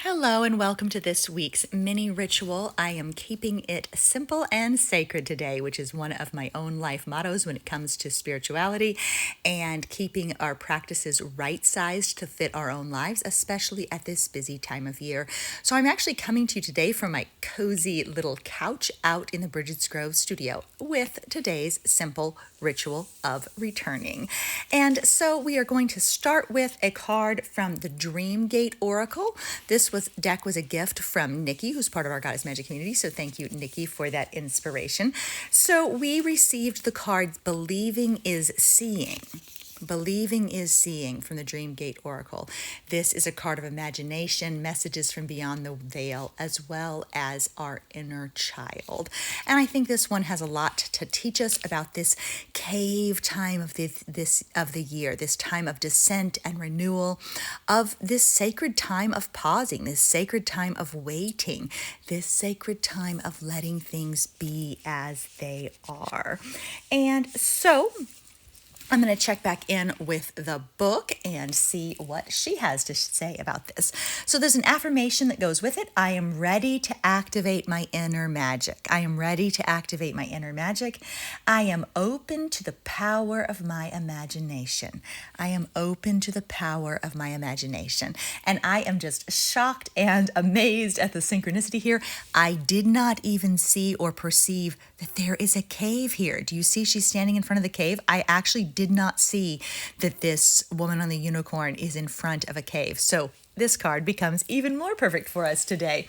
Hello and welcome to this week's mini ritual. I am keeping it simple and sacred today, which is one of my own life mottos when it comes to spirituality and keeping our practices right-sized to fit our own lives, especially at this busy time of year. So I'm actually coming to you today from my cozy little couch out in the Bridget's Grove studio with today's simple ritual of returning. And so we are going to start with a card from the Dreamgate Oracle. This deck was a gift from Nikki, who's part of our Goddess Magic community. So thank you, Nikki, for that inspiration. So we received the card Believing is Seeing. Believing is Seeing from the Dreamgate Oracle. This is a card of imagination, messages from beyond the veil, as well as our inner child. And I think this one has a lot to teach us about this cave time of the year, this time of descent and renewal, of this sacred time of pausing, this sacred time of waiting, this sacred time of letting things be as they are. And so I'm going to check back in with the book and see what she has to say about this. So there's an affirmation that goes with it. I am ready to activate my inner magic. I am ready to activate my inner magic. I am open to the power of my imagination. I am open to the power of my imagination. And I am just shocked and amazed at the synchronicity here. I did not even see or perceive that there is a cave here. Do you see she's standing in front of the cave? I actually did not see that this woman on the unicorn is in front of a cave. So this card becomes even more perfect for us today.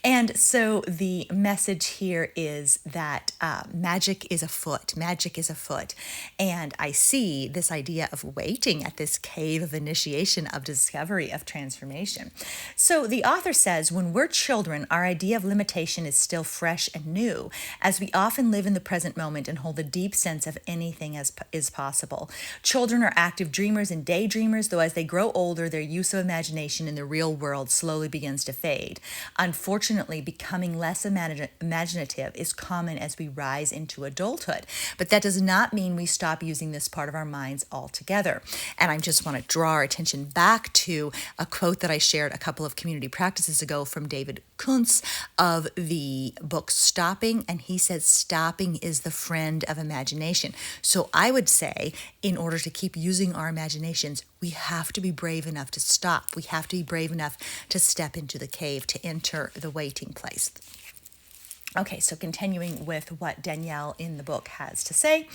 And so the message here is that magic is afoot. Magic is afoot. And I see this idea of waiting at this cave of initiation, of discovery, of transformation. So the author says, when we're children, our idea of limitation is still fresh and new, as we often live in the present moment and hold a deep sense of anything as is possible. Children are active dreamers and daydreamers, though as they grow older, their use of imagination in the real world slowly begins to fade. Unfortunately, becoming less imaginative is common as we rise into adulthood. But that does not mean we stop using this part of our minds altogether. And I just want to draw our attention back to a quote that I shared a couple of community practices ago from David Kuntz of the book Stopping. And he says, stopping is the friend of imagination. So I would say, in order to keep using our imaginations, we have to be brave enough to stop. We have to be brave enough to step into the cave, to enter the waiting place. Okay, so continuing with what Danielle in the book has to say,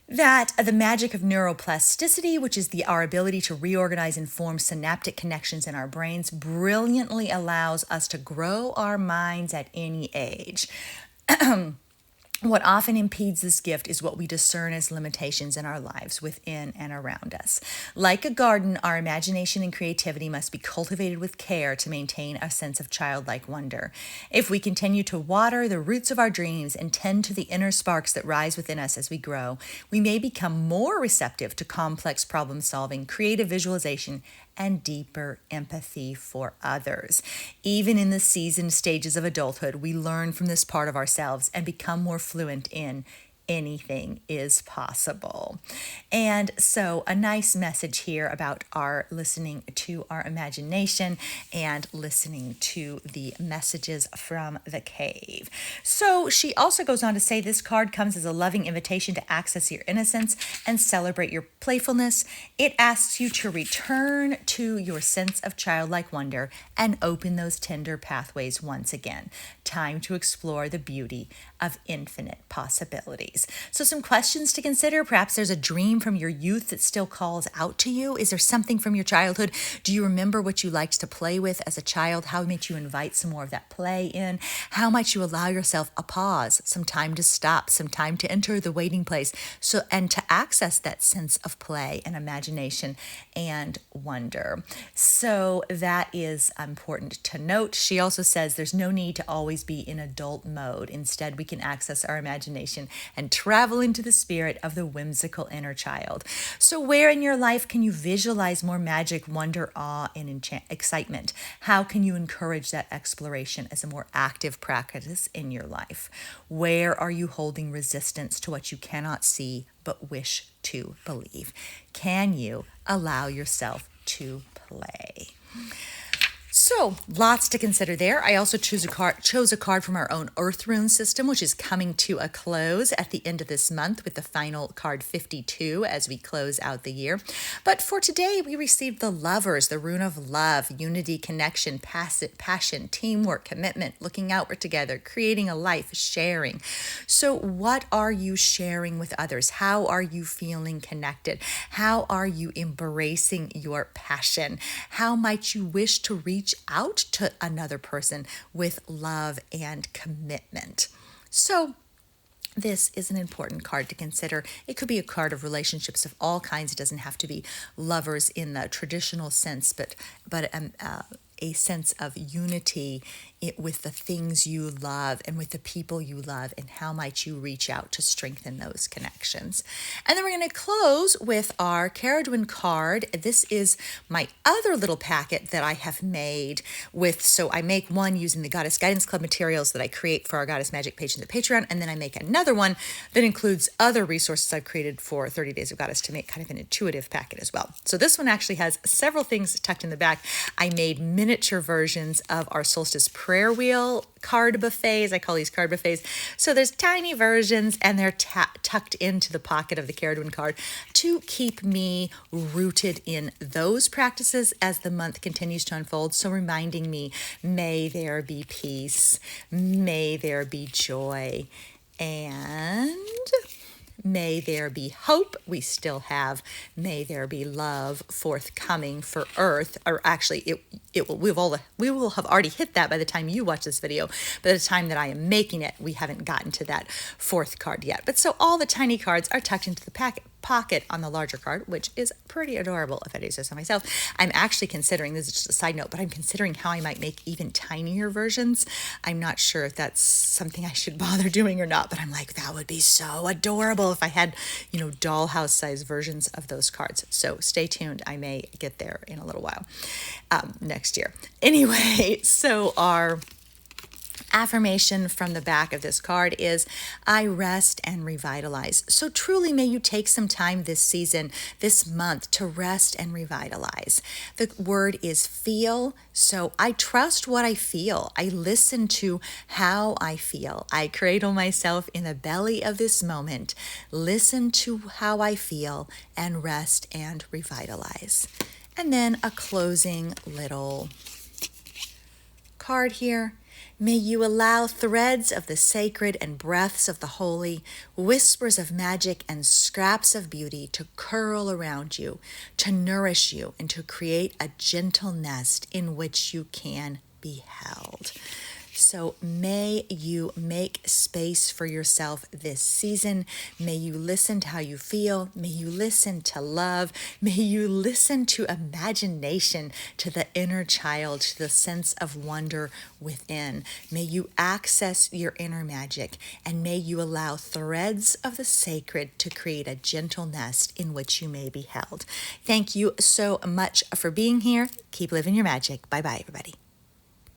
that the magic of neuroplasticity, which is our ability to reorganize and form synaptic connections in our brains, brilliantly allows us to grow our minds at any age. What often impedes this gift is what we discern as limitations in our lives within and around us. Like a garden, our imagination and creativity must be cultivated with care to maintain a sense of childlike wonder. If we continue to water the roots of our dreams and tend to the inner sparks that rise within us as we grow, we may become more receptive to complex problem solving, creative visualization, and deeper empathy for others. Even in the seasoned stages of adulthood, we learn from this part of ourselves and become more fluent in anything is possible. And so a nice message here about our listening to our imagination and listening to the messages from the cave. So she also goes on to say this card comes as a loving invitation to access your innocence and celebrate your playfulness. It asks you to return to your sense of childlike wonder and open those tender pathways once again. Time to explore the beauty of infinite possibilities. So some questions to consider. Perhaps there's a dream from your youth that still calls out to you. Is there something from your childhood? Do you remember what you liked to play with as a child? How might you invite some more of that play in? How might you allow yourself a pause, some time to stop, some time to enter the waiting place, and to access that sense of play and imagination and wonder. So that is important to note. She also says there's no need to always be in adult mode. Instead, we can access our imagination and travel into the spirit of the whimsical inner child. So where in your life can you visualize more magic, wonder, awe, and excitement? How can you encourage that exploration as a more active practice in your life? Where are you holding resistance to what you cannot see but wish to believe? Can you allow yourself to play? So, lots to consider there. I also chose a card from our own Earth Rune system, which is coming to a close at the end of this month with the final card 52 as we close out the year. But for today, we received the Lovers, the rune of love, unity, connection, passion, teamwork, commitment, looking outward together, creating a life, sharing. So, what are you sharing with others? How are you feeling connected? How are you embracing your passion? How might you wish to reach out to another person with love and commitment? So, this is an important card to consider. It could be a card of relationships of all kinds. It doesn't have to be lovers in the traditional sense, but a sense of unity with the things you love and with the people you love, and how might you reach out to strengthen those connections. And then we're going to close with our Caradwin card. This is my other little packet that I have made with, so I make one using the Goddess Guidance Club materials that I create for our Goddess Magic patrons at Patreon, and then I make another one that includes other resources I've created for 30 Days of Goddess to make kind of an intuitive packet as well. So this one actually has several things tucked in the back. I made miniature versions of our solstice prayer wheel card buffets. I call these card buffets. So there's tiny versions, and they're tucked into the pocket of the Caradwin card to keep me rooted in those practices as the month continues to unfold. So reminding me, may there be peace, may there be joy, and may there be hope. We still have may there be love forthcoming for Earth. Or actually, we will have already hit that by the time you watch this video. By the time that I am making it, we haven't gotten to that fourth card yet. But so all the tiny cards are tucked into the pocket on the larger card, which is pretty adorable if I do say so myself. I'm actually considering, this is just a side note, but I'm considering how I might make even tinier versions. I'm not sure if that's something I should bother doing or not, but I'm like, that would be so adorable if I had, dollhouse size versions of those cards. So stay tuned. I may get there in a little while next year. Anyway, so our affirmation from the back of this card is, I rest and revitalize. So truly, may you take some time this season, this month, to rest and revitalize. The word is feel. So I trust what I feel. I listen to how I feel. I cradle myself in the belly of this moment, listen to how I feel, and rest and revitalize. And then a closing little card here. May you allow threads of the sacred and breaths of the holy, whispers of magic and scraps of beauty to curl around you, to nourish you, and to create a gentle nest in which you can be held. So may you make space for yourself this season. May you listen to how you feel. May you listen to love. May you listen to imagination, to the inner child, to the sense of wonder within. May you access your inner magic, and may you allow threads of the sacred to create a gentle nest in which you may be held. Thank you so much for being here. Keep living your magic. Bye-bye, everybody.